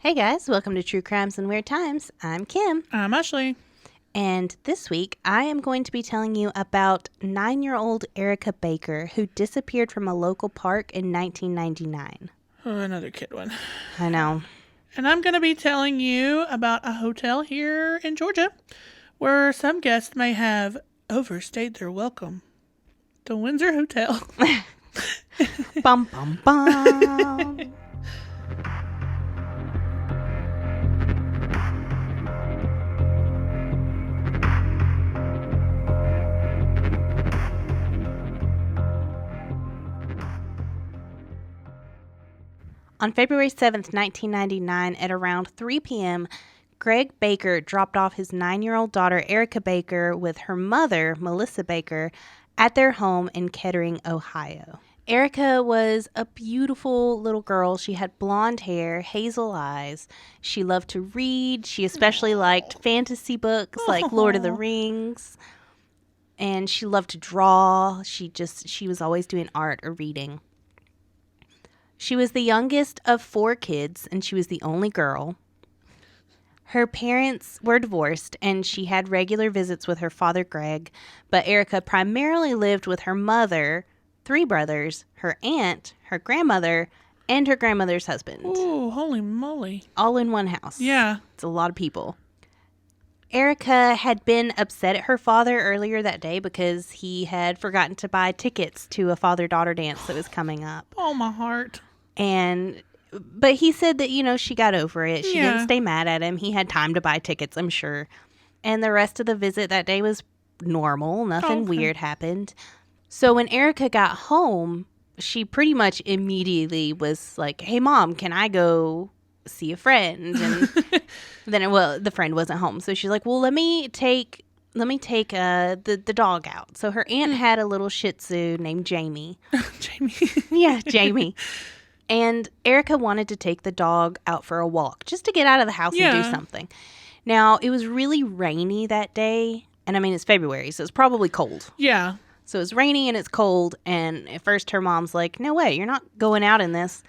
Hey guys, welcome to True Crimes and Weird Times. I'm Kim. I'm Ashley. And this week I am going to be telling you about 9-year-old Erica Baker who disappeared from a local park in 1999. Oh, another kid one. I know. And I'm going to be telling you about a hotel here in Georgia where some guests may have overstayed their welcome. The Windsor Hotel. Bum, bum, bum. On February 7th, 1999, at around 3 p.m., Greg Baker dropped off his 9-year-old daughter, Erica Baker, with her mother, Melissa Baker, at their home in Kettering, Ohio. Erica was a beautiful little girl. She had blonde hair, hazel eyes. She loved to read. She especially liked fantasy books like Lord of the Rings. And she loved to draw. She was always doing art or reading. She was the youngest of 4 kids, and she was the only girl. Her parents were divorced, and she had regular visits with her father, Greg, but Erica primarily lived with her mother, 3 brothers, her aunt, her grandmother, and her grandmother's husband. Ooh, holy moly. All in one house. Yeah. It's a lot of people. Erica had been upset at her father earlier that day because he had forgotten to buy tickets to a father-daughter dance that was coming up. Oh, my heart. But he said that, she got over it. She Yeah. didn't stay mad at him. He had time to buy tickets, I'm sure. And the rest of the visit that day was normal. Nothing weird happened. So when Erica got home, she pretty much immediately was like, hey, Mom, can I go see a friend? And then, the friend wasn't home. So she's like, well, let me take the dog out. So her aunt had a little Shih Tzu named Jamie. Jamie. Yeah, Jamie. And Erica wanted to take the dog out for a walk, just to get out of the house and do something. Now, it was really rainy that day. And I mean, it's February, so it's probably cold. Yeah. So it's rainy and it's cold. And at first her mom's like, no way, you're not going out in this.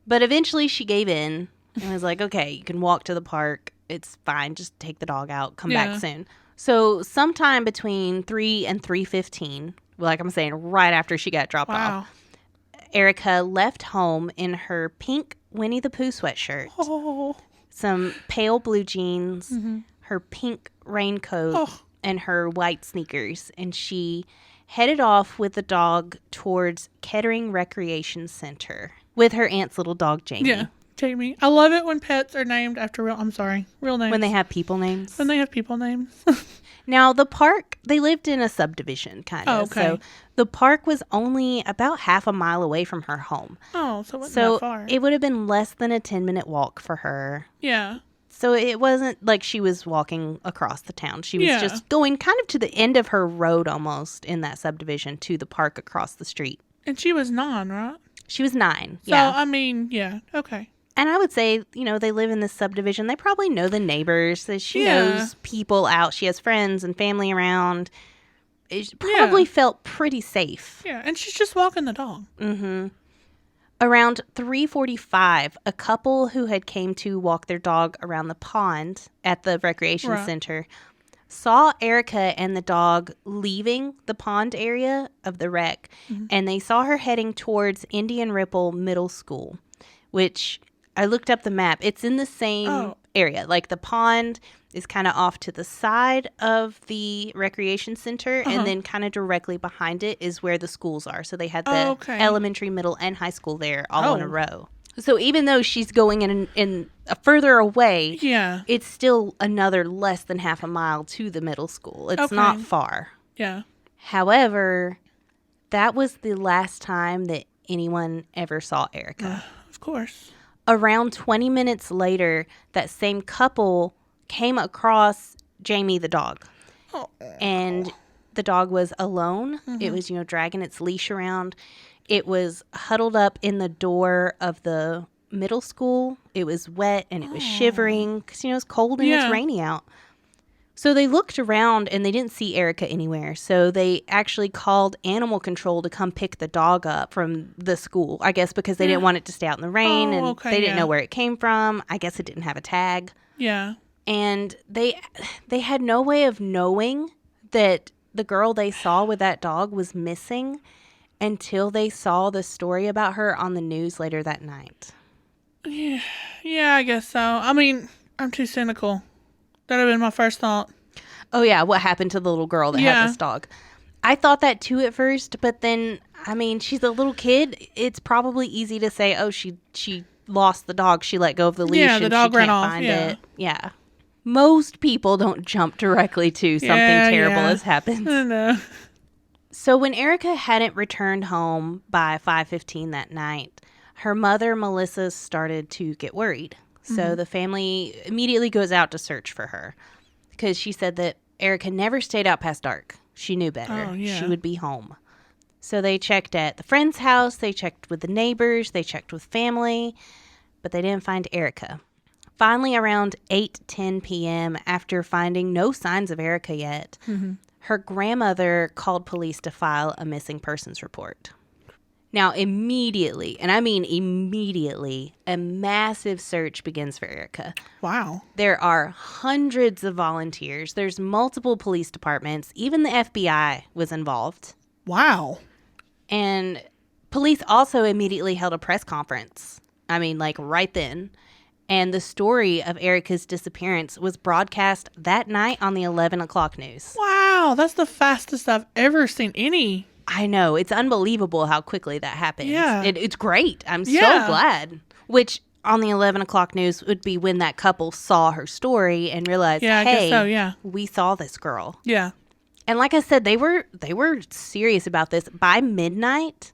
But eventually she gave in and was like, okay, you can walk to the park. It's fine. Just take the dog out. Come back soon. So sometime between 3 and 3:15, like I'm saying, right after she got dropped off, Erica left home in her pink Winnie the Pooh sweatshirt, some pale blue jeans, her pink raincoat, and her white sneakers. And she headed off with the dog towards Kettering Recreation Center with her aunt's little dog, Jamie. Yeah, Jamie. I love it when pets are named after real names. When they have people names. When they have people names. Now, the park, they lived in a subdivision, kind of. Oh, okay. So the park was only about half a mile away from her home. Oh, so it wasn't that far. It would have been less than a 10-minute walk for her. Yeah. So it wasn't like she was walking across the town. She was just going kind of to the end of her road almost in that subdivision to the park across the street. And she was 9, right? She was 9. So, I mean, yeah. Okay. And I would say, they live in this subdivision. They probably know the neighbors. She knows people out. She has friends and family around. It probably felt pretty safe. Yeah, and she's just walking the dog. Mm-hmm. Around 3:45, a couple who had came to walk their dog around the pond at the recreation center saw Erica and the dog leaving the pond area of the wreck, and they saw her heading towards Indian Ripple Middle School, which I looked up the map. It's in the same area. Like the pond is kind of off to the side of the recreation center, and then kind of directly behind it is where the schools are. So they had the elementary, middle, and high school there all in a row. So even though she's going in further away, it's still another less than half a mile to the middle school. It's not far. Yeah. However, that was the last time that anyone ever saw Erica. Of course. Around 20 minutes later, that same couple came across Jamie the dog. And the dog was alone. It was, dragging its leash around. It was huddled up in the door of the middle school. It was wet and it was shivering because, it's cold and it's rainy out. So they looked around and they didn't see Erica anywhere. So they actually called animal control to come pick the dog up from the school, I guess because they didn't want it to stay out in the rain and they didn't know where it came from. I guess it didn't have a tag. Yeah. And they had no way of knowing that the girl they saw with that dog was missing until they saw the story about her on the news later that night. Yeah, I guess so. I mean, I'm too cynical. That would have been my first thought. Oh, yeah, what happened to the little girl that had this dog? I thought that too at first, but then, I mean, she's a little kid. It's probably easy to say, oh, she lost the dog. She let go of the leash and the dog she ran can't off. find it. Yeah. Most people don't jump directly to something terrible has happened. I know. So when Erica hadn't returned home by 5:15 that night, her mother, Melissa, started to get worried. So the family immediately goes out to search for her because she said that Erica never stayed out past dark. She knew better. Oh, yeah. She would be home. So they checked at the friend's house. They checked with the neighbors. They checked with family, but they didn't find Erica. Finally, around 8:10 p.m., after finding no signs of Erica yet, her grandmother called police to file a missing persons report. Now, immediately, and I mean immediately, a massive search begins for Erica. Wow. There are hundreds of volunteers. There's multiple police departments. Even the FBI was involved. Wow. And police also immediately held a press conference. I mean, like right then. And the story of Erica's disappearance was broadcast that night on the 11 o'clock news. Wow, that's the fastest I've ever seen any. I know. It's unbelievable how quickly that happened. Yeah. It's great. I'm so glad. Which on the 11 o'clock news would be when that couple saw her story and realized, I guess so, we saw this girl. Yeah. And like I said, they were serious about this. By midnight,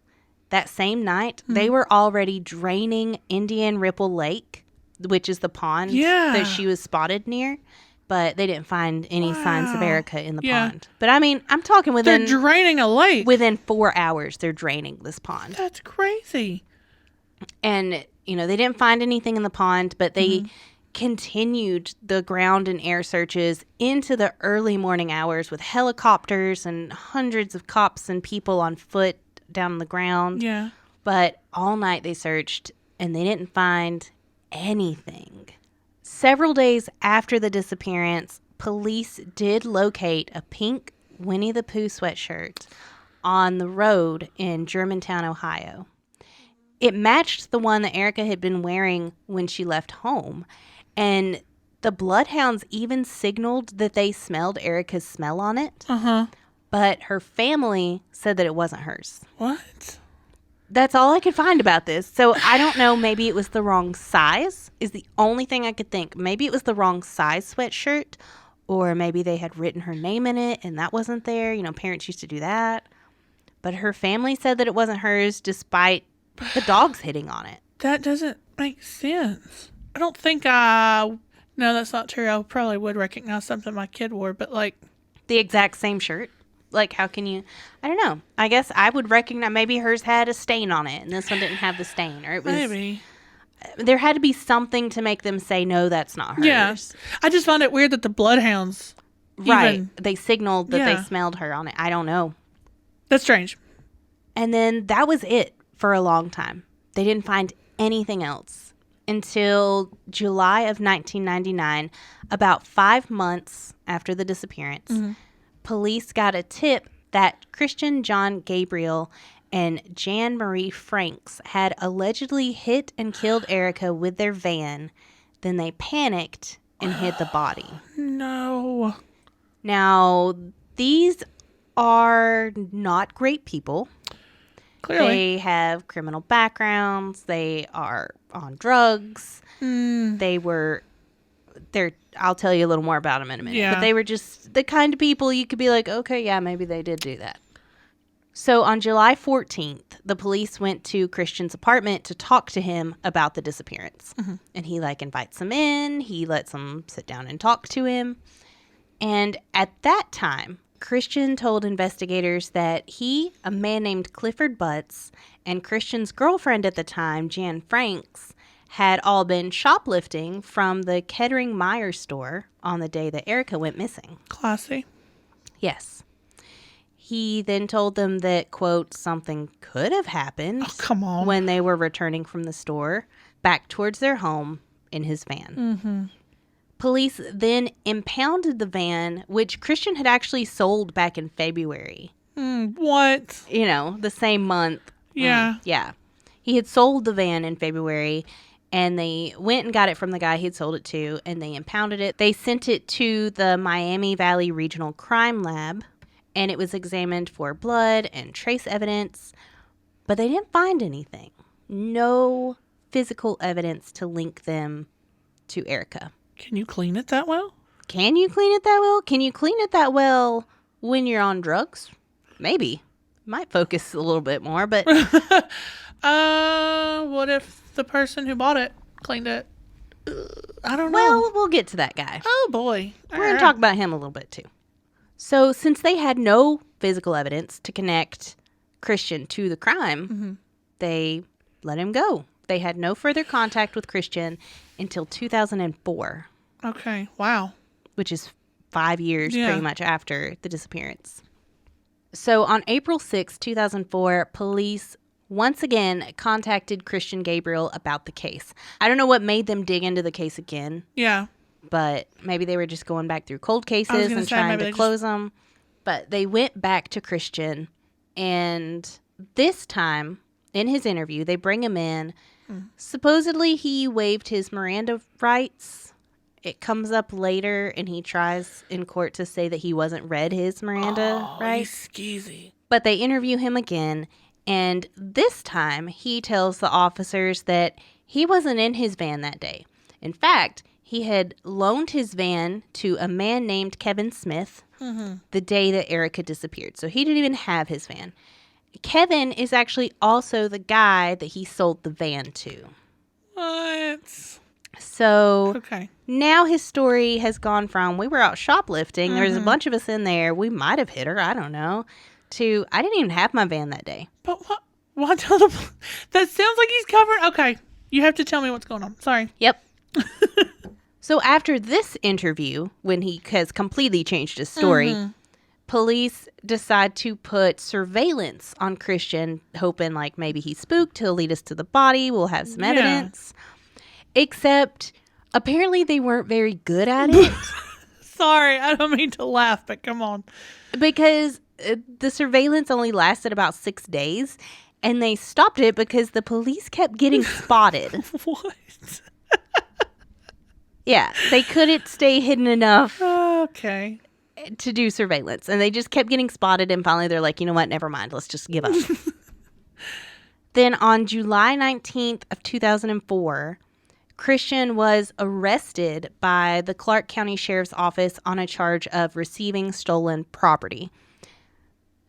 that same night, they were already draining Indian Ripple Lake, which is the pond that she was spotted near. But they didn't find any signs of Erica in the pond. But I mean, I'm talking within... They're draining a lake. Within 4 hours, they're draining this pond. That's crazy. And, you know, they didn't find anything in the pond, but they continued the ground and air searches into the early morning hours with helicopters and hundreds of cops and people on foot down on the ground. Yeah. But all night they searched, and they didn't find anything. Several days after the disappearance, police did locate a pink Winnie the Pooh sweatshirt on the road in Germantown, Ohio. It matched the one that Erica had been wearing when she left home. And the bloodhounds even signaled that they smelled Erica's smell on it. But her family said that it wasn't hers. What? That's all I could find about this. So I don't know. Maybe it was the wrong size is the only thing I could think. Maybe it was the wrong size sweatshirt, or maybe they had written her name in it and that wasn't there. You know, parents used to do that. But her family said that it wasn't hers despite the dogs hitting on it. That doesn't make sense. I don't think no, that's not true. I probably would recognize something my kid wore, but like... The exact same shirt? Like, how can you... I don't know. I guess I would recognize... Maybe hers had a stain on it, and this one didn't have the stain. Or it was... Maybe. There had to be something to make them say, no, that's not hers. Yeah. I just find it weird that the bloodhounds... Right. They signaled that they smelled her on it. I don't know. That's strange. And then that was it for a long time. They didn't find anything else until July of 1999, about 5 months after the disappearance. Police got a tip that Christian John Gabriel and Jan Marie Franks had allegedly hit and killed Erica with their van. Then they panicked and hid the body. No. Now, these are not great people. Clearly. They have criminal backgrounds. They are on drugs. I'll tell you a little more about them in a minute. Yeah. But they were just the kind of people you could be like, okay, yeah, maybe they did do that. So on July 14th, the police went to Christian's apartment to talk to him about the disappearance. And he invites them in. He lets them sit down and talk to him. And at that time, Christian told investigators that he, a man named Clifford Butts, and Christian's girlfriend at the time, Jan Franks, had all been shoplifting from the Kettering Meyer store on the day that Erica went missing. Classy. Yes. He then told them that, quote, something could have happened when they were returning from the store back towards their home in his van. Mm-hmm. Police then impounded the van, which Christian had actually sold back in February. What? You know, the same month. Yeah. Yeah. He had sold the van in February, and they went and got it from the guy he had sold it to, and they impounded it. They sent it to the Miami Valley Regional Crime Lab, and it was examined for blood and trace evidence, but they didn't find anything. No physical evidence to link them to Erica. Can you clean it that well? Can you clean it that well? Can you clean it that well when you're on drugs? Maybe. Might focus a little bit more, but... What if the person who bought it cleaned it? I don't know. Well, we'll get to that guy. Oh, boy. We're going to talk about him a little bit, too. So, since they had no physical evidence to connect Christian to the crime, they let him go. They had no further contact with Christian until 2004. Okay. Wow. Which is 5 years pretty much after the disappearance. So, on April 6, 2004, police once again contacted Christian Gabriel about the case. I don't know what made them dig into the case again. Yeah. But maybe they were just going back through cold cases and trying to close them. But they went back to Christian, and this time, in his interview, they bring him in. Supposedly, he waived his Miranda rights. It comes up later, and he tries in court to say that he wasn't read his Miranda rights. He's skeezy. But they interview him again, and this time, he tells the officers that he wasn't in his van that day. In fact, he had loaned his van to a man named Kevin Smith the day that Erica disappeared. So he didn't even have his van. Kevin is actually also the guy that he sold the van to. What? So now his story has gone from, we were out shoplifting, there's a bunch of us in there, we might have hit her, I don't know, to, I didn't even have my van that day. But what? Why tell the... That sounds like he's covering... Okay, you have to tell me what's going on. Sorry. Yep. So after this interview, when he has completely changed his story, police decide to put surveillance on Christian, hoping like maybe he's spooked, he'll lead us to the body, we'll have some evidence. Except apparently they weren't very good at it. Sorry, I don't mean to laugh, but come on. Because the surveillance only lasted about 6 days, and they stopped it because the police kept getting spotted. What? Yeah, they couldn't stay hidden enough to do surveillance. And they just kept getting spotted, and finally they're like, you know what, never mind, let's just give up. Then on July 19th of 2004, Christian was arrested by the Clark County Sheriff's Office on a charge of receiving stolen property.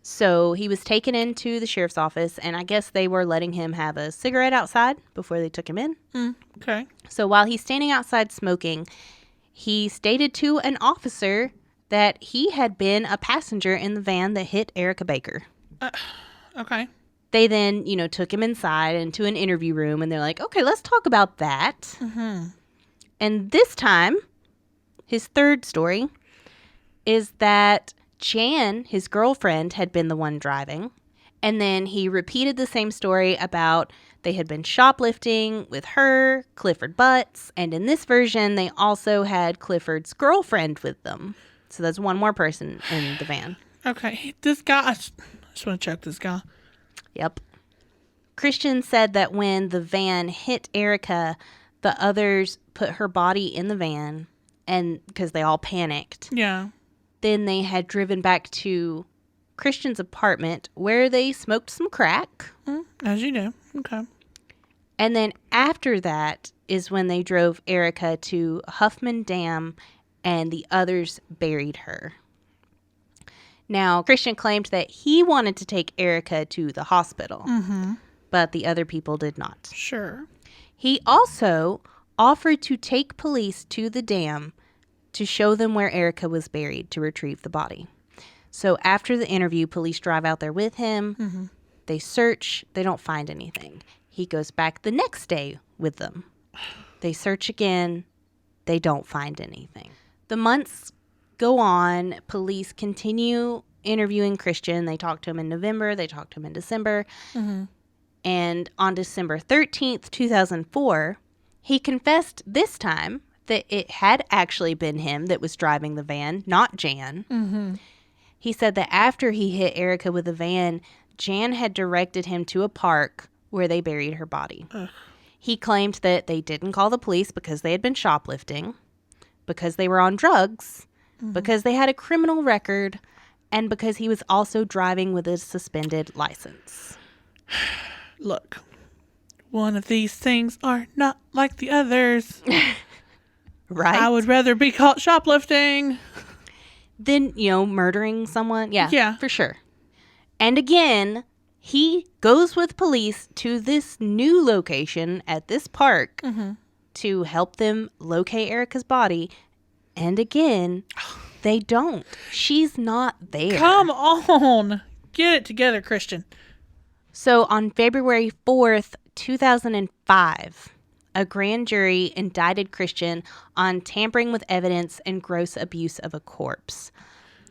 So he was taken into the sheriff's office, and I guess they were letting him have a cigarette outside before they took him in. Okay. So while he's standing outside smoking, he stated to an officer that he had been a passenger in the van that hit Erica Baker. Okay. They then, took him inside into an interview room, and they're like, okay, let's talk about that. And this time, his third story is that Jan, his girlfriend, had been the one driving. And then he repeated the same story about they had been shoplifting with her, Clifford Butts, and in this version, they also had Clifford's girlfriend with them. So that's one more person in the van. Okay. This guy, I just want to check this guy. Yep. Christian said that when the van hit Erica, the others put her body in the van, and because they all panicked. Yeah. Then they had driven back to Christian's apartment where they smoked some crack. As you do. Okay. And then after that is when they drove Erica to Huffman Dam and the others buried her. Now, Christian claimed that he wanted to take Erica to the hospital, but the other people did not. Sure. He also offered to take police to the dam to show them where Erica was buried to retrieve the body. So after the interview, police drive out there with him. They search. They don't find anything. He goes back the next day with them. They search again. They don't find anything. The months go on. Police continue interviewing Christian. They talk to him in November. They talk to him in December. Mm-hmm. And on December 13th, 2004, he confessed this time that it had actually been him that was driving the van, not Jan. Mm-hmm. He said that after he hit Erica with the van, Jan had directed him to a park where they buried her body. Ugh. He claimed that they didn't call the police because they had been shoplifting, because they were on drugs, because they had a criminal record, and because he was also driving with a suspended license. Look, one of these things are not like the others. Right? I would rather be caught shoplifting than, murdering someone. Yeah. For sure. And again, he goes with police to this new location at this park to help them locate Erica's body. And again, they don't. She's not there. Come on. Get it together, Christian. So on February 4th, 2005, a grand jury indicted Christian on tampering with evidence and gross abuse of a corpse.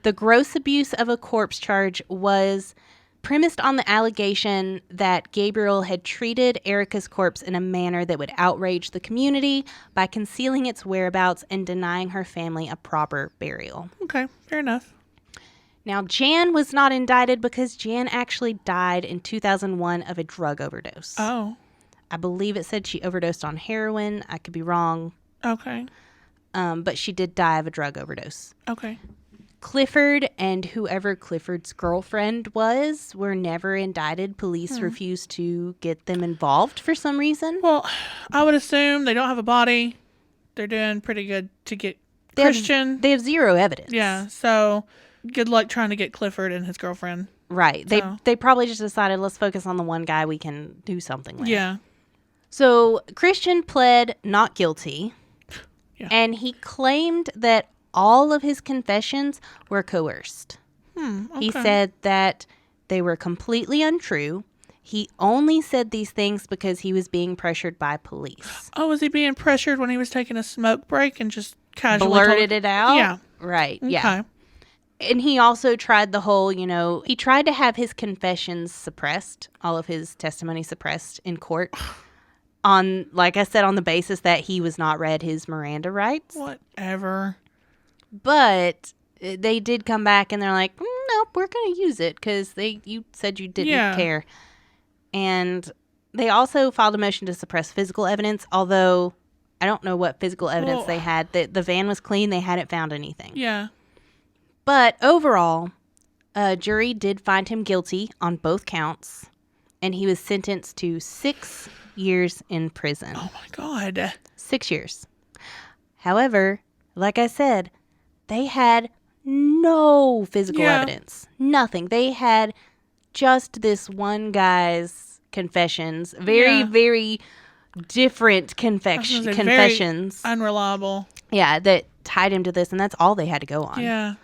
The gross abuse of a corpse charge was premised on the allegation that Gabriel had treated Erica's corpse in a manner that would outrage the community by concealing its whereabouts and denying her family a proper burial. Okay, fair enough. Now, Jan was not indicted because Jan actually died in 2001 of a drug overdose. Oh. I believe it said she overdosed on heroin. I could be wrong. Okay. But she did die of a drug overdose. Okay. Clifford and whoever Clifford's girlfriend was were never indicted. Police refused to get them involved for some reason. Well, I would assume they don't have a body. They're doing pretty good to get Christian. They have zero evidence. Yeah, so good luck trying to get Clifford and his girlfriend. Right. So. They probably just decided, let's focus on the one guy we can do something with. Yeah. So Christian pled not guilty. Yeah. And he claimed that all of his confessions were coerced. Okay. He said that they were completely untrue. He only said these things because he was being pressured by police. Oh, was he being pressured when he was taking a smoke break and just casually Blurted it out? Yeah. Right, Okay. yeah. And he also tried the whole, he tried to have his confessions suppressed, all of his testimony suppressed in court. On, like I said, on the basis that he was not read his Miranda rights. Whatever. But they did come back and they're like, nope, we're going to use it because you said you didn't care. And they also filed a motion to suppress physical evidence, although I don't know what physical evidence they had. The van was clean. They hadn't found anything. Yeah. But overall, a jury did find him guilty on both counts, and he was sentenced to 6 years in prison. Oh, my God. 6 years. However, like I said, they had no physical evidence. Nothing. They had just this one guy's confessions. Very different confessions. Very unreliable. Yeah, that tied him to this, and that's all they had to go on. Yeah.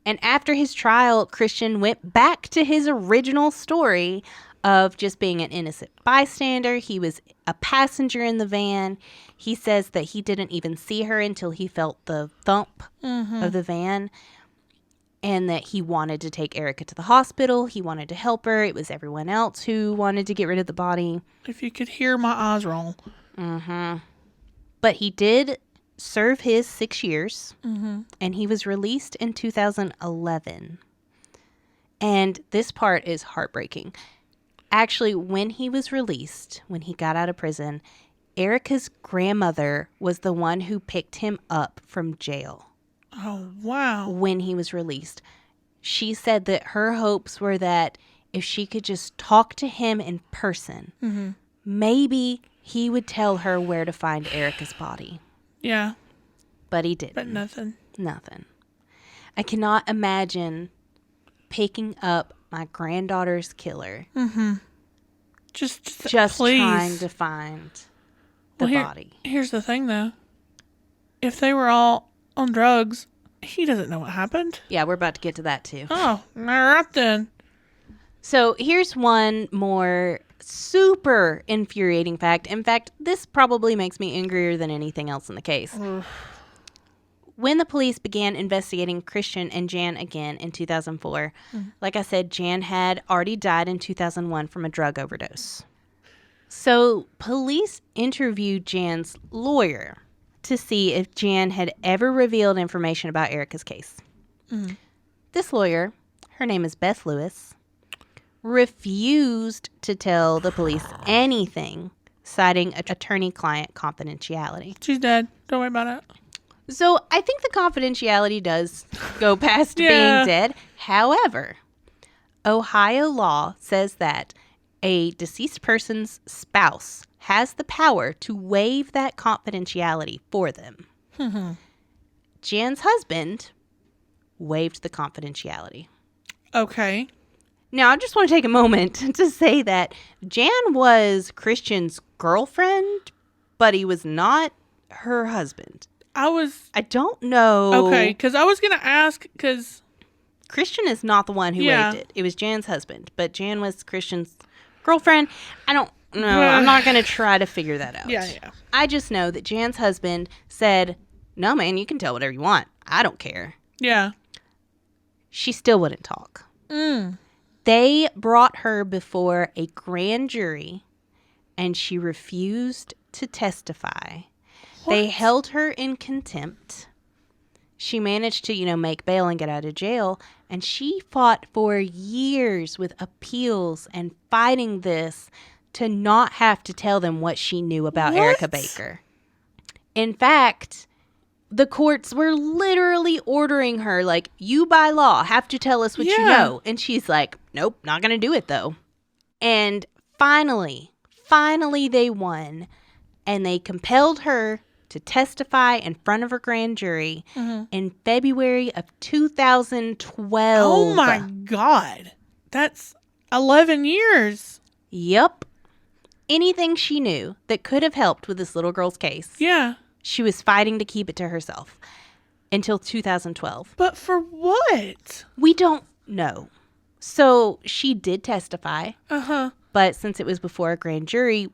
And after his trial, Christian went back to his original story of just being an innocent bystander. He was a passenger in the van. He says that he didn't even see her until he felt the thump of the van, and that he wanted to take Erica to the hospital. He wanted to help her. It was everyone else who wanted to get rid of the body. If you could hear my eyes roll. But he did serve his 6 years, and he was released in 2011. And this part is heartbreaking. Actually, when he was released, when he got out of prison, Erica's grandmother was the one who picked him up from jail. Oh, wow. When he was released. She said that her hopes were that if she could just talk to him in person, maybe he would tell her where to find Erica's body. Yeah. But he didn't. But nothing. Nothing. I cannot imagine picking up my granddaughter's killer. Just Just please. trying to find the body. Here's the thing, though. If they were all on drugs, he doesn't know what happened. Yeah, we're about to get to that too. Oh, all right then. So here's one more super infuriating fact. In fact, this probably makes me angrier than anything else in the case. When the police began investigating Christian and Jan again in 2004, like I said, Jan had already died in 2001 from a drug overdose. So police interviewed Jan's lawyer to see if Jan had ever revealed information about Erica's case. This lawyer, her name is Beth Lewis, refused to tell the police anything, citing attorney-client confidentiality. She's dead. Don't worry about it. So I think the confidentiality does go past being dead. However, Ohio law says that a deceased person's spouse has the power to waive that confidentiality for them. Jan's husband waived the confidentiality. Okay. Now, I just want to take a moment to say that Jan was Christian's girlfriend, but he was not her husband. I don't know. Okay, because I was going to ask, because Christian is not the one who waived it. It was Jan's husband, but Jan was Christian's girlfriend. I don't know. I'm not going to try to figure that out. Yeah. I just know that Jan's husband said, no, man, you can tell whatever you want. I don't care. Yeah. She still wouldn't talk. They brought her before a grand jury, and she refused to testify. What? They held her in contempt. She managed to, make bail and get out of jail, and she fought for years with appeals and fighting this to not have to tell them what she knew about Erica Baker. In fact, the courts were literally ordering her, like, you by law have to tell us what you know. And she's like, nope, not going to do it, though. And finally they won. And they compelled her to testify in front of her grand jury in February of 2012. Oh, my God. That's 11 years. Yep. Anything she knew that could have helped with this little girl's case. Yeah. She was fighting to keep it to herself until 2012. But for what? We don't know. So she did testify. But since it was before a grand jury,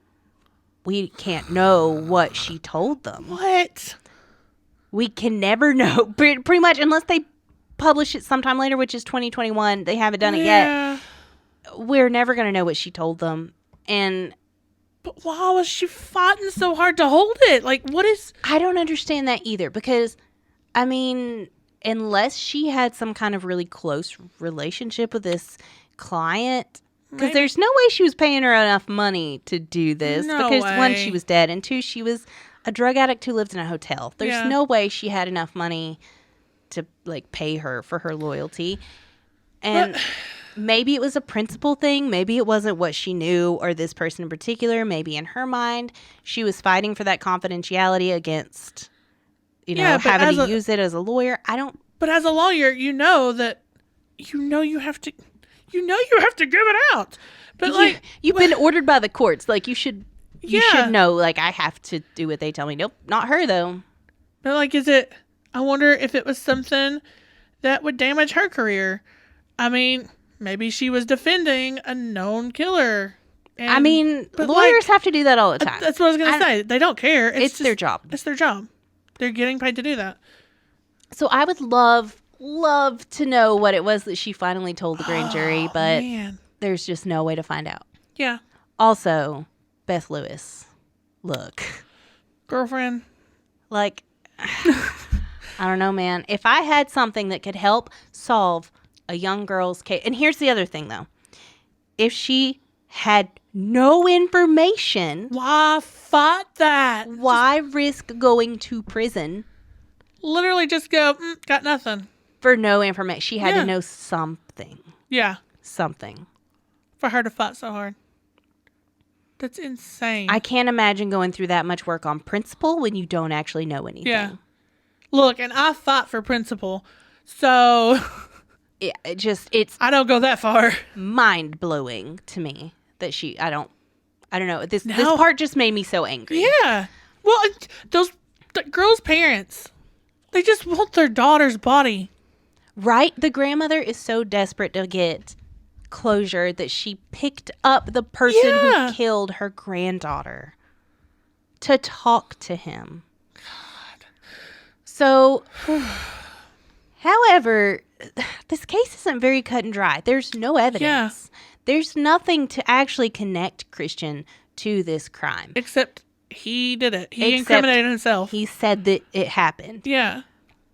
we can't know what she told them. What? We can never know. Pretty much, unless they publish it sometime later, which is 2021. They haven't done it yet. We're never going to know what she told them. But why was she fighting so hard to hold it? Like, what is... I don't understand that either, because, I mean, unless she had some kind of really close relationship with this client, because there's no way she was paying her enough money to do this. No because way. one, she was dead, and two, she was a drug addict who lived in a hotel. There's no way she had enough money to, like, pay her for her loyalty. And... maybe it was a principle thing. Maybe it wasn't what she knew or this person in particular. Maybe in her mind, she was fighting for that confidentiality against, having to use it as a lawyer. But as a lawyer, you know you have to give it out. But you've been ordered by the courts. Like you should know, like, I have to do what they tell me. Nope, not her though. But I wonder if it was something that would damage her career. I mean, maybe she was defending a known killer. Lawyers have to do that all the time. That's what I was going to say. They don't care. It's their job. It's their job. They're getting paid to do that. So I would love to know what it was that she finally told the grand jury, but there's just no way to find out. Yeah. Also, Beth Lewis, look. Girlfriend. Like, I don't know, man. If I had something that could help solve a young girl's case. And here's the other thing, though. If she had no information... why fight that? Why risk going to prison? Literally just go, got nothing. For no information. She had to know something. Yeah. Something. For her to fight so hard. That's insane. I can't imagine going through that much work on principle when you don't actually know anything. Yeah. Look, and I fought for principle, so... yeah, it's... I don't go that far. Mind-blowing to me that I don't know. This part just made me so angry. Yeah. Well, the girl's parents, they just want their daughter's body. Right? The grandmother is so desperate to get closure that she picked up the person who killed her granddaughter to talk to him. God. So, however, this case isn't very cut and dry. There's no evidence. Yeah. There's nothing to actually connect Christian to this crime. Except he did it. He incriminated himself. He said that it happened. Yeah.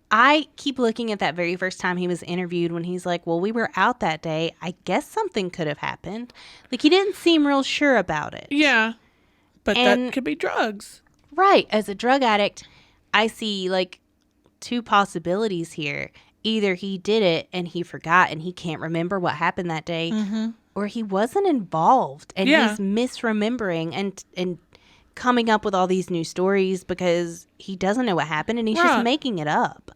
I keep looking at that very first time he was interviewed when he's like, well, we were out that day. I guess something could have happened. Like, he didn't seem real sure about it. Yeah. But that could be drugs. Right. As a drug addict, I see, like, two possibilities here. Either he did it and he forgot and he can't remember what happened that day, or he wasn't involved and he's misremembering and coming up with all these new stories because he doesn't know what happened and he's just making it up.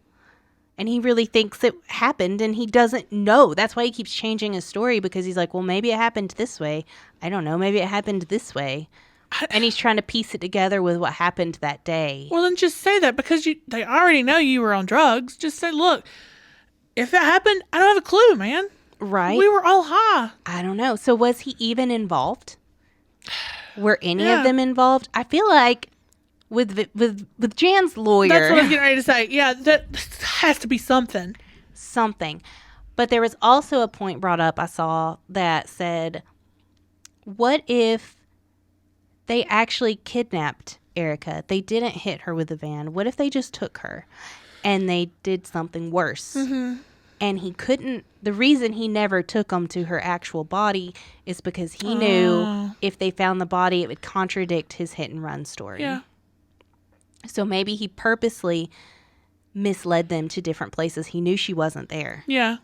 And he really thinks it happened and he doesn't know. That's why he keeps changing his story, because he's like, well, maybe it happened this way. I don't know. Maybe it happened this way. And he's trying to piece it together with what happened that day. Well, then just say that, because they already know you were on drugs. Just say, look, if it happened, I don't have a clue, man. Right. We were all high. I don't know. So was he even involved? Were any of them involved? I feel like with Jan's lawyer. That's what I was getting ready to say. Yeah, that has to be something. Something. But there was also a point brought up I saw that said, what if they actually kidnapped Erica? They didn't hit her with a van. What if they just took her and they did something worse? And he couldn't. The reason he never took them to her actual body is because he knew if they found the body, it would contradict his hit and run story. Yeah. So maybe he purposely misled them to different places. He knew she wasn't there. Yeah.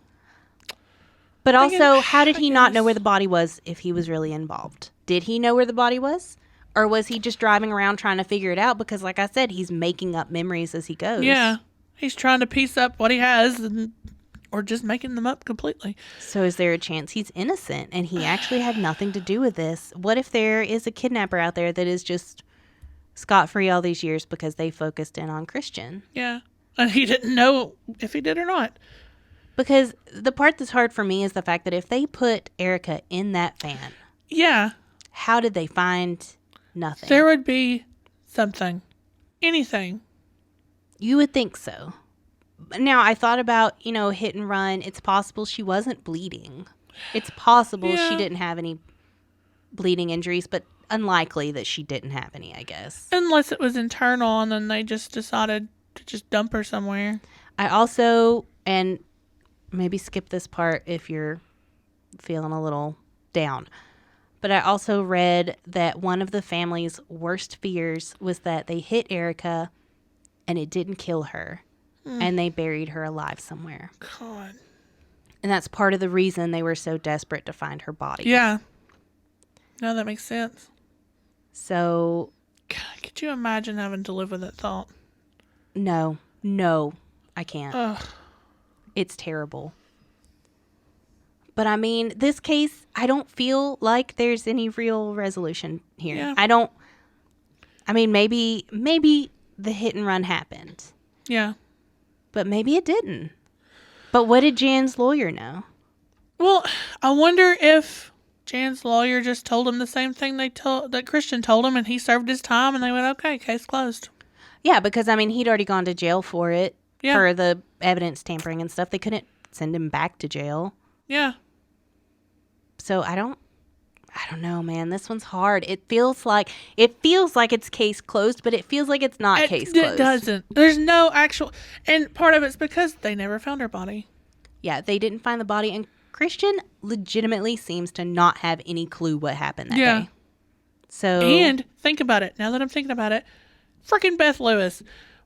But also, how did he not know where the body was if he was really involved? Did he know where the body was? Or was he just driving around trying to figure it out? Because like I said, he's making up memories as he goes. Yeah. He's trying to piece up what he has or just making them up completely. So is there a chance he's innocent and he actually had nothing to do with this? What if there is a kidnapper out there that is just scot-free all these years because they focused in on Christian? Yeah. And he didn't know if he did or not. Because the part that's hard for me is the fact that if they put Erica in that van, yeah, how did they find nothing? There would be something. Anything. You would think so. Now, I thought about, hit and run. It's possible she wasn't bleeding. It's possible she didn't have any bleeding injuries, but unlikely that she didn't have any, I guess. Unless it was internal and then they just decided to just dump her somewhere. I also, and maybe skip this part if you're feeling a little down, but I also read that one of the family's worst fears was that they hit Erica and it didn't kill her. And they buried her alive somewhere. God. And that's part of the reason they were so desperate to find her body. Yeah. No, that makes sense. So. God, could you imagine having to live with that thought? No, I can't. Ugh. It's terrible. But I mean, this case, I don't feel like there's any real resolution here. Yeah. Maybe the hit and run happened. Yeah. But maybe it didn't. But what did Jan's lawyer know? Well, I wonder if Jan's lawyer just told him the same thing that Christian told him, and he served his time, and they went, okay, case closed. Yeah, because, he'd already gone to jail for it, for the evidence tampering and stuff. They couldn't send him back to jail. Yeah. So I don't know, man. This one's hard. It feels like it's case closed, but it feels like it's not case closed. It doesn't. There's no actual, and part of it's because they never found her body. Yeah, they didn't find the body, and Christian legitimately seems to not have any clue what happened that day. So, and think about it. Now that I'm thinking about it, freaking Beth Lewis.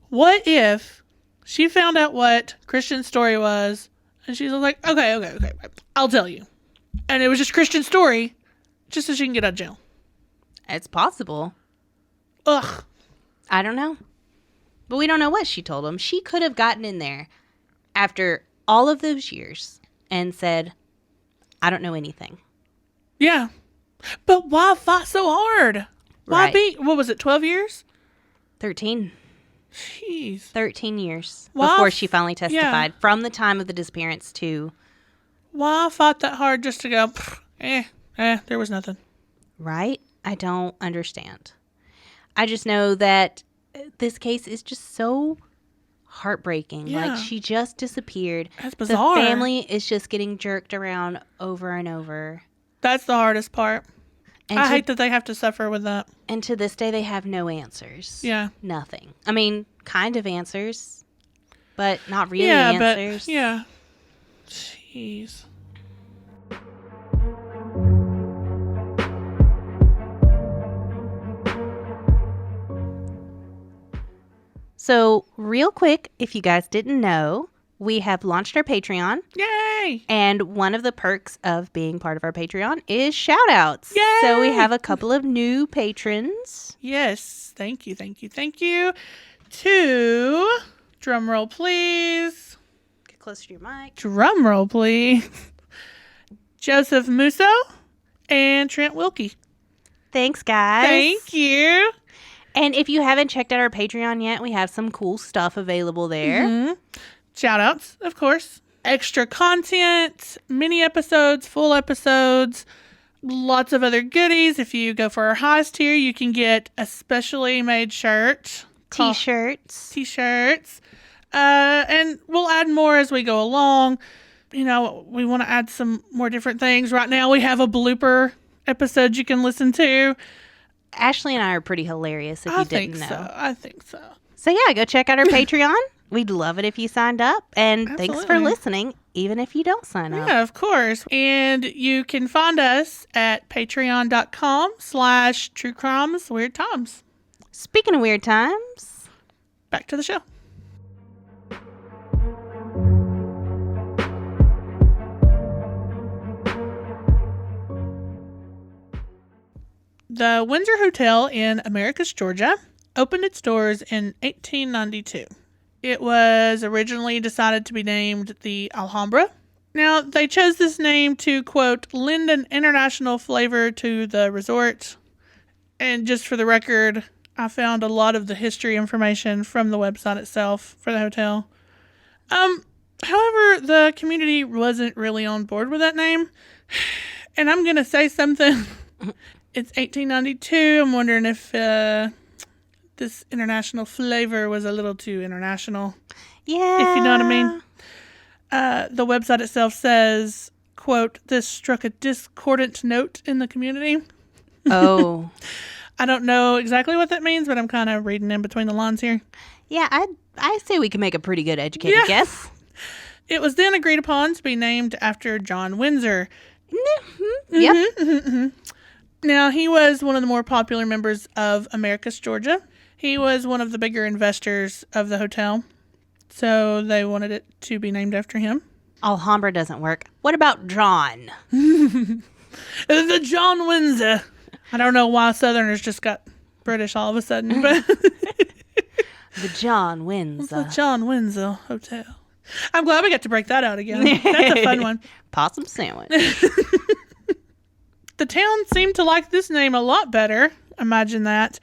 What if she found out what Christian's story was, and she's like, okay, I'll tell you. And it was just Christian's story, just so she can get out of jail. It's possible. Ugh. I don't know. But we don't know what she told him. She could have gotten in there after all of those years and said, I don't know anything. Yeah. But why fight so hard? Why what was it, 12 years? 13. Jeez. 13 years before she finally testified, from the time of the disappearance to Why I fought that hard just to go, there was nothing. Right? I don't understand. I just know that this case is just so heartbreaking. Yeah. Like, she just disappeared. That's bizarre. The family is just getting jerked around over and over. That's the hardest part. And I hate that they have to suffer with that. And to this day, they have no answers. Yeah. Nothing. I mean, kind of answers, but not really But, answers. yeah. Jeez. So, real quick, if you guys didn't know, we have launched our Patreon. Yay! And one of the perks of being part of our Patreon is shout-outs. Yay! So we have a couple of new patrons. Yes. Thank you. To, drum roll please. Get closer to your mic. Drum roll please. Joseph Musso and Trent Wilkie. Thanks, guys. Thank you. And if you haven't checked out our Patreon yet, we have some cool stuff available there. Mm-hmm. Shout outs, of course. Extra content, mini episodes, full episodes, lots of other goodies. If you go for our highest tier, you can get a specially made shirt. T-shirts. And we'll add more as we go along. You know, we want to add some more different things. Right now we have a blooper episode you can listen to. Ashley and I are pretty hilarious if you didn't know. I think so. So yeah, go check out our Patreon. We'd love it if you signed up. And Absolutely. Thanks for listening, even if you don't sign up. Yeah, of course. And you can find us at patreon.com/truecrimesweirdtimes. Speaking of weird times, Back to the show. The Windsor Hotel in Americus, Georgia, opened its doors in 1892. It was originally decided to be named the Alhambra. Now, they chose this name to, quote, lend an international flavor to the resort. And just for the record, I found a lot of the history information from the website itself for the hotel. However, the community wasn't really on board with that name. And I'm going to say something. It's 1892. I'm wondering if this international flavor was a little too international. yeah. If you know what I mean. The website itself says, quote, this struck a discordant note in the community. Oh. I don't know exactly what that means, but I'm kind of reading in between the lines here. Yeah, I say we can make a pretty good educated guess. It was then agreed upon to be named after John Windsor. Yep. Now, he was one of the more popular members of Americus, Georgia. He was one of the bigger investors of the hotel, so they wanted it to be named after him. Alhambra doesn't work. What about John? The John Windsor. I don't know why Southerners just got British all of a sudden, but The John Windsor. the John Windsor Hotel. I'm glad we got to break that out again. That's a fun one. Possum sandwich. The town seemed to like this name a lot better. Imagine that.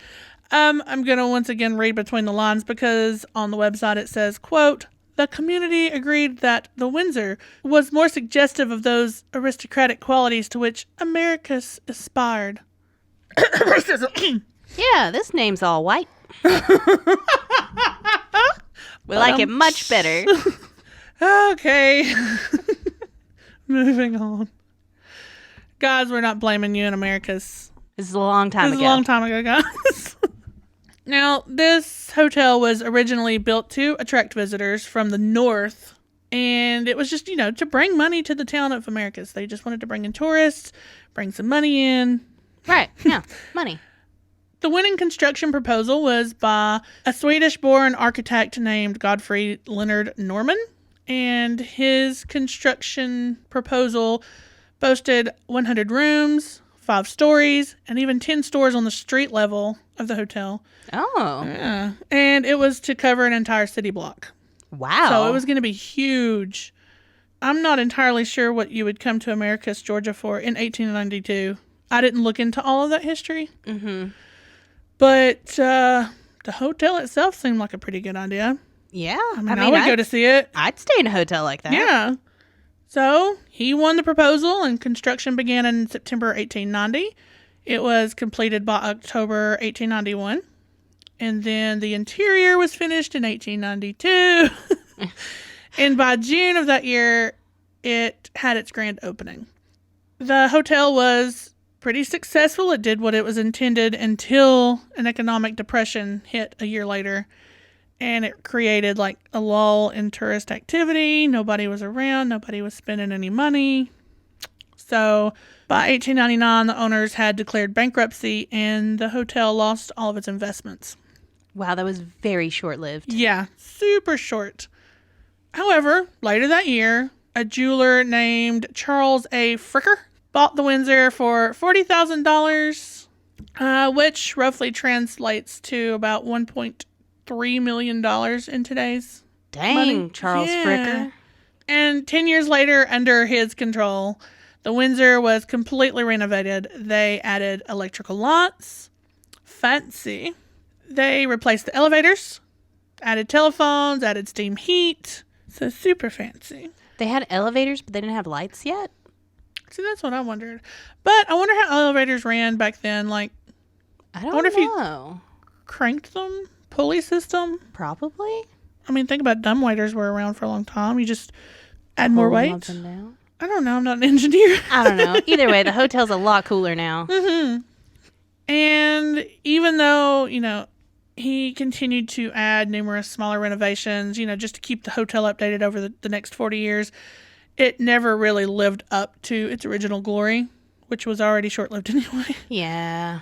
I'm going to once again read between the lines because on the website it says, quote, the community agreed that the Windsor was more suggestive of those aristocratic qualities to which Americus aspired. Yeah, this name's all white. We like it much better. Okay. Moving on. Guys, we're not blaming you in Americus. This is a long time This is ago. a long time ago, guys. Now, this hotel was originally built to attract visitors from the north. And it was just, to bring money to the town of Americus. They just wanted to bring in tourists, bring some money in. Right, yeah, money. The winning construction proposal was by a Swedish-born architect named Godfrey Leonard Norman. And his construction proposal boasted 100 rooms, 5 stories, and even 10 stores on the street level of the hotel. Oh. Yeah. And it was to cover an entire city block. Wow. So it was going to be huge. I'm not entirely sure what you would come to Americus, Georgia for in 1892. I didn't look into all of that history. Mm-hmm. But the hotel itself seemed like a pretty good idea. Yeah. I mean, I would go to see it. I'd stay in a hotel like that. Yeah. So he won the proposal and construction began in September 1890. It was completed by October 1891. And then the interior was finished in 1892. And by June of that year, it had its grand opening. The hotel was pretty successful. It did what it was intended until an economic depression hit a year later. And it created like a lull in tourist activity. Nobody was around. Nobody was spending any money. So by 1899, the owners had declared bankruptcy and the hotel lost all of its investments. Wow, that was very short-lived. Yeah, super short. However, later that year, a jeweler named Charles A. Fricker bought the Windsor for $40,000, which roughly translates to about $1.3 million in today's money. Charles Fricker. And 10 years later, under his control, the Windsor was completely renovated. They added electrical lights. Fancy. They replaced the elevators, added telephones, added steam heat. So super fancy. They had elevators, but they didn't have lights yet? See, that's what I wondered. But I wonder how elevators ran back then. Like, I don't wonder know. if you cranked them? Pulley system? Probably. I mean, think about dumbwaiters were around for a long time. You just add more weight. Up and down. I don't know. I'm not an engineer. I don't know. Either way, the hotel's a lot cooler now. Mm-hmm. And even though, he continued to add numerous smaller renovations, just to keep the hotel updated over the next 40 years, it never really lived up to its original glory, which was already short-lived anyway. Yeah.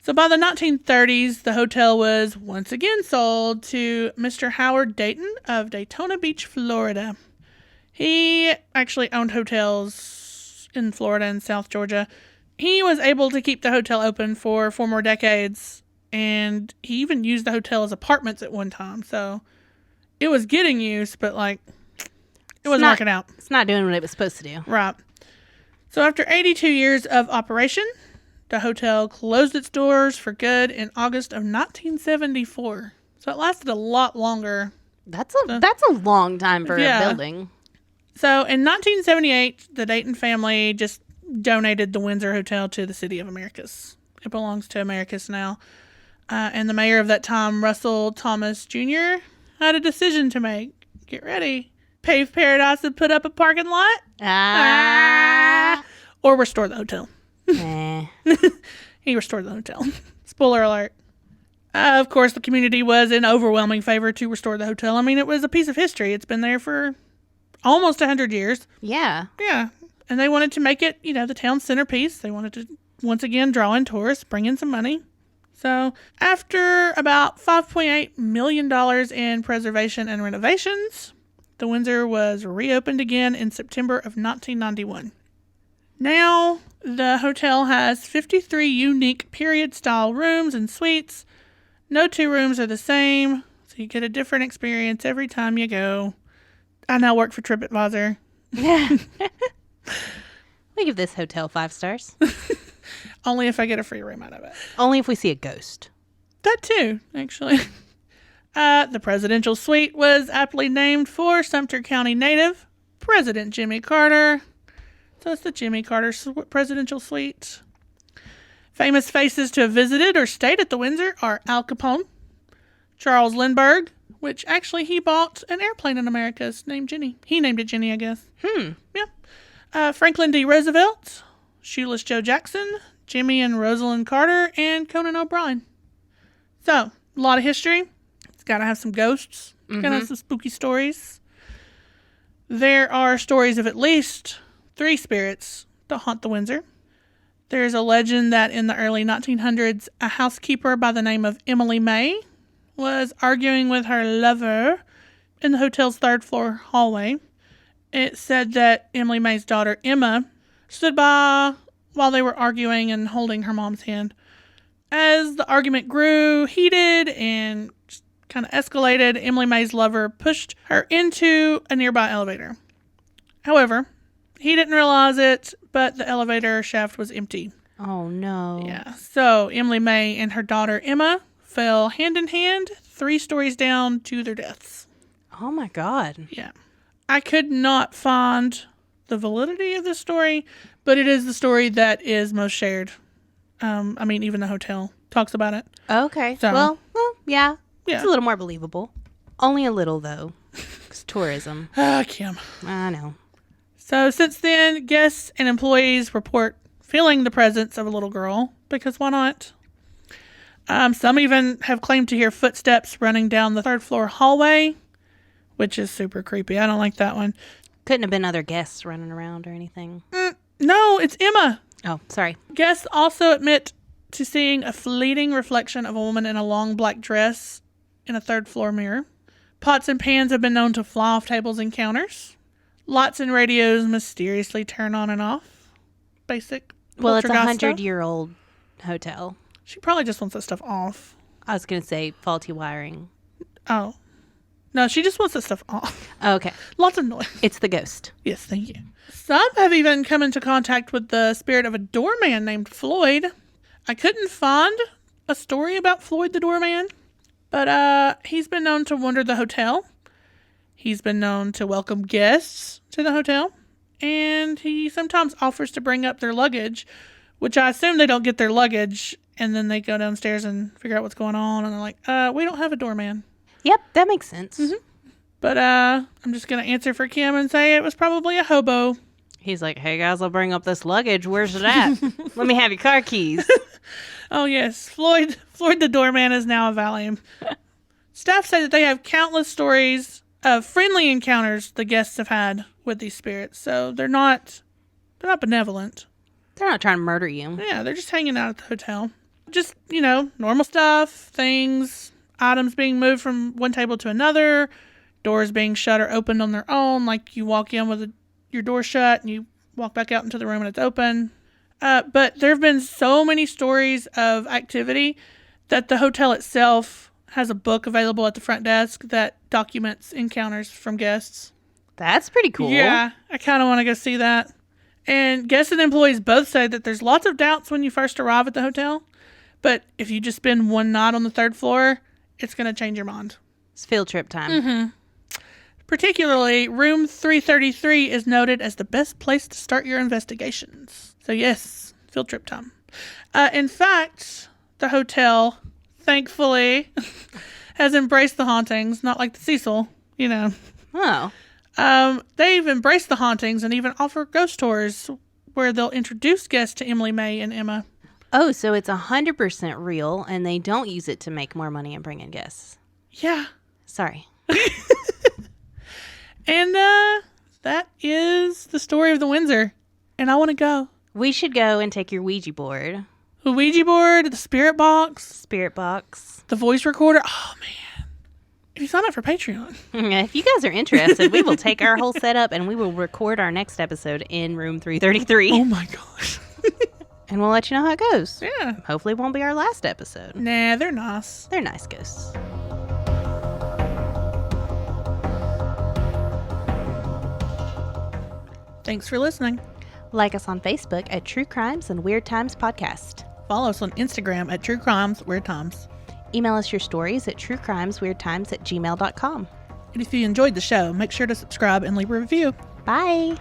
So by the 1930s, the hotel was once again sold to Mr. Howard Dayton of Daytona Beach, Florida. He actually owned hotels in Florida and South Georgia. He was able to keep the hotel open for 4 more decades, and he even used the hotel as apartments at one time. So it was getting used, but it wasn't working out. It's not doing what it was supposed to do. Right. So after 82 years of operation, the hotel closed its doors for good in August of 1974. So it lasted a lot longer. That's a long time for a building. So in 1978, the Dayton family just donated the Windsor Hotel to the city of Americus. It belongs to Americus now. And the mayor of that time, Russell Thomas Jr., had a decision to make. Get ready. Pave paradise and put up a parking lot. Or restore the hotel. He restored the hotel. Spoiler alert. Of course, the community was in overwhelming favor to restore the hotel. I mean, it was a piece of history. It's been there for almost 100 years. Yeah. Yeah. And they wanted to make it, the town's centerpiece. They wanted to, once again, draw in tourists, bring in some money. So after about $5.8 million in preservation and renovations, the Windsor was reopened again in September of 1991. Now, the hotel has 53 unique period-style rooms and suites. No 2 rooms are the same, so you get a different experience every time you go. I now work for TripAdvisor. We give this hotel 5 stars. Only if I get a free room out of it. Only if we see a ghost. That too, actually. The presidential suite was aptly named for Sumter County native President Jimmy Carter. So it's the Jimmy Carter presidential suite. Famous faces to have visited or stayed at the Windsor are Al Capone, Charles Lindbergh, which actually he bought an airplane in Americus named Jenny. He named it Jenny, I guess. Yeah. Franklin D. Roosevelt, Shoeless Joe Jackson, Jimmy and Rosalind Carter, and Conan O'Brien. So, a lot of history. It's got to have some ghosts. It's got to have some spooky stories. There are stories of at least 3 spirits that haunt the Windsor. There's a legend that in the early 1900s, a housekeeper by the name of Emily May was arguing with her lover in the hotel's 3rd floor hallway. It said that Emily May's daughter, Emma, stood by while they were arguing and holding her mom's hand. As the argument grew heated and kind of escalated, Emily May's lover pushed her into a nearby elevator. However, he didn't realize it, but the elevator shaft was empty. Oh, no. Yeah. So Emily May and her daughter, Emma, fell hand in hand 3 stories down to their deaths. Oh, my God. Yeah. I could not find the validity of this story, but it is the story that is most shared. I mean, even the hotel talks about it. Okay. So, well, yeah. Yeah. It's a little more believable. Only a little, though. It's tourism. Kim. I know. So since then, guests and employees report feeling the presence of a little girl, because why not? Some even have claimed to hear footsteps running down the 3rd floor hallway, which is super creepy. I don't like that one. Couldn't have been other guests running around or anything. No, it's Emma. Oh, sorry. Guests also admit to seeing a fleeting reflection of a woman in a long black dress in a 3rd floor mirror. Pots and pans have been known to fly off tables and counters. Lights and radios mysteriously turn on and off. Basic. Well, it's a poltergeist stuff. 100-year-old hotel. She probably just wants that stuff off. I was going to say faulty wiring. Oh. No, she just wants that stuff off. Okay. Lots of noise. It's the ghost. Yes, thank you. Some have even come into contact with the spirit of a doorman named Floyd. I couldn't find a story about Floyd the doorman, but he's been known to wander the hotel. He's been known to welcome guests to the hotel, and he sometimes offers to bring up their luggage, which I assume they don't get their luggage, and then they go downstairs and figure out what's going on, and they're like, we don't have a doorman. Yep, that makes sense. Mm-hmm. But I'm just going to answer for Kim and say it was probably a hobo. He's like, hey, guys, I'll bring up this luggage. Where's it at? Let me have your car keys. Oh, yes. Floyd the doorman is now a Valium. Staff say that they have countless stories of friendly encounters the guests have had with these spirits. So they're not benevolent. They're not trying to murder you. Yeah, they're just hanging out at the hotel. Just, normal stuff, things, items being moved from one table to another, doors being shut or opened on their own, like you walk in with your door shut and you walk back out into the room and it's open. But there have been so many stories of activity that the hotel itself has a book available at the front desk that documents encounters from guests. That's pretty cool. Yeah, I kind of want to go see that. And guests and employees both say that there's lots of doubts when you first arrive at the hotel, but if you just spend one night on the 3rd floor, it's going to change your mind. It's field trip time. Mm-hmm. Particularly, room 333 is noted as the best place to start your investigations. So yes, field trip time. In fact, the hotel, thankfully, has embraced the hauntings, not like the Cecil, Oh. They've embraced the hauntings and even offer ghost tours where they'll introduce guests to Emily May and Emma. Oh, so it's 100% real and they don't use it to make more money and bring in guests. Yeah. Sorry. And that is the story of the Windsor. And I want to go. We should go and take your Ouija board. The Ouija board, the spirit box. Spirit box. The voice recorder. Oh, man. If you sign up for Patreon. If you guys are interested, we will take our whole setup and we will record our next episode in room 333. Oh, my gosh. And we'll let you know how it goes. Yeah. Hopefully it won't be our last episode. Nah, they're nice. They're nice ghosts. Thanks for listening. Like us on Facebook at True Crimes and Weird Times Podcast. Follow us on Instagram at True Crimes Weird Times. Email us your stories at truecrimesweirdtimes@gmail.com. And if you enjoyed the show, make sure to subscribe and leave a review. Bye.